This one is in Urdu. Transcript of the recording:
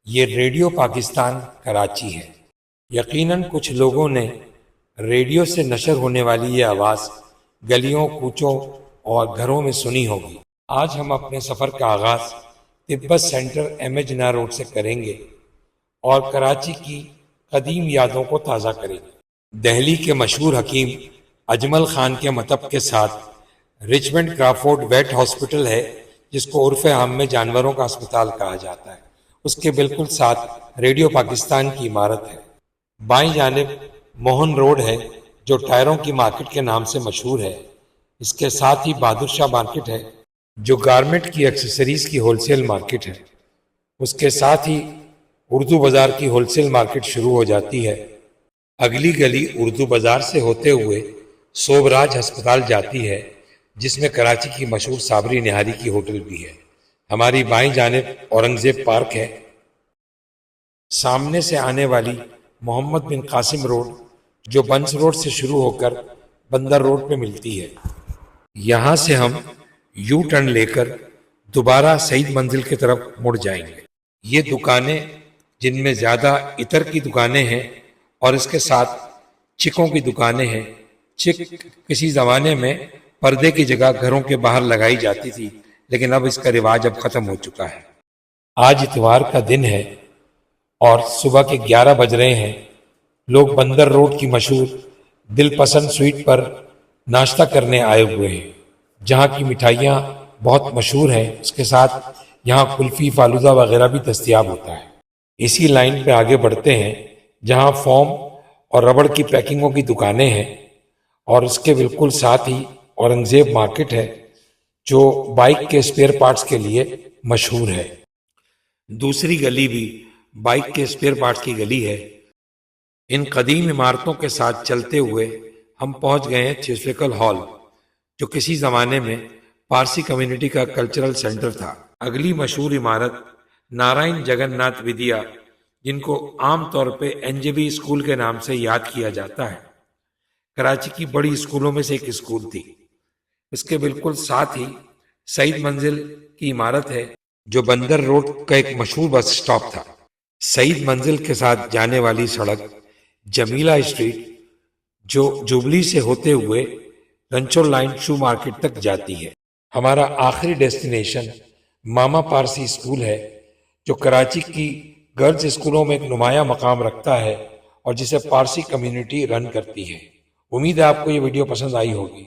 یہ ریڈیو پاکستان کراچی ہے۔ یقیناً کچھ لوگوں نے ریڈیو سے نشر ہونے والی یہ آواز گلیوں، کوچوں اور گھروں میں سنی ہوگی۔ آج ہم اپنے سفر کا آغاز تبت سینٹر ایم اے جناح روڈ سے کریں گے اور کراچی کی قدیم یادوں کو تازہ کریں گے۔ دہلی کے مشہور حکیم اجمل خان کے مطب کے ساتھ رچمنڈ کرافورڈ ویٹ ہاسپٹل ہے، جس کو عرف عام میں جانوروں کا اسپتال کہا جاتا ہے۔ اس کے بالکل ساتھ ریڈیو پاکستان کی عمارت ہے۔ بائیں جانب موہن روڈ ہے جو ٹائروں کی مارکیٹ کے نام سے مشہور ہے۔ اس کے ساتھ ہی بہادر شاہ مارکیٹ ہے جو گارمنٹ کی ایکسیسریز کی ہول سیل مارکیٹ ہے۔ اس کے ساتھ ہی اردو بازار کی ہول سیل مارکیٹ شروع ہو جاتی ہے۔ اگلی گلی اردو بازار سے ہوتے ہوئے صوبراج ہسپتال جاتی ہے، جس میں کراچی کی مشہور صابری نہاری کی ہوٹل بھی ہے۔ ہماری بائیں جانب اورنگزیب پارک ہے۔ سامنے سے آنے والی محمد بن قاسم روڈ جو بنس روڈ سے شروع ہو کر بندر روڈ پہ ملتی ہے۔ یہاں سے ہم یو ٹرن لے کر دوبارہ سعید منزل کی طرف مڑ جائیں گے۔ یہ دکانیں جن میں زیادہ عطر کی دکانیں ہیں اور اس کے ساتھ چکوں کی دکانیں ہیں۔ چک کسی زمانے میں پردے کی جگہ گھروں کے باہر لگائی جاتی تھی، لیکن اب اس کا رواج اب ختم ہو چکا ہے۔ آج اتوار کا دن ہے اور صبح کے 11 بج رہے ہیں۔ لوگ بندر روڈ کی مشہور دل پسند سویٹ پر ناشتہ کرنے آئے ہوئے ہیں، جہاں کی مٹھائیاں بہت مشہور ہیں۔ اس کے ساتھ یہاں کلفی، فالودہ وغیرہ بھی دستیاب ہوتا ہے۔ اسی لائن پہ آگے بڑھتے ہیں جہاں فوم اور ربڑ کی پیکنگوں کی دکانیں ہیں، اور اس کے بالکل ساتھ ہی اورنگزیب مارکیٹ ہے جو بائک کے اسپیئر پارٹس کے لیے مشہور ہے۔ دوسری گلی بھی بائک کے اسپیئر پارٹس کی گلی ہے۔ ان قدیم عمارتوں کے ساتھ چلتے ہوئے ہم پہنچ گئے ہیں تھیوسفیکل ہال، جو کسی زمانے میں پارسی کمیونٹی کا کلچرل سینٹر تھا۔ اگلی مشہور عمارت نارائن جگن ناتھ ودیا، جن کو عام طور پہ این جے بی اسکول کے نام سے یاد کیا جاتا ہے، کراچی کی بڑی اسکولوں میں سے ایک اسکول تھی۔ اس کے بالکل ساتھ ہی سعید منزل کی عمارت ہے جو بندر روڈ کا ایک مشہور بس اسٹاپ تھا۔ سعید منزل کے ساتھ جانے والی سڑک جمیلہ اسٹریٹ جو جوبلی سے ہوتے ہوئے رنچور لائن شو مارکیٹ تک جاتی ہے۔ ہمارا آخری ڈیسٹینیشن ماما پارسی اسکول ہے جو کراچی کی گرلز اسکولوں میں ایک نمایاں مقام رکھتا ہے اور جسے پارسی کمیونٹی رن کرتی ہے۔ امید ہے آپ کو یہ ویڈیو پسند آئی ہوگی۔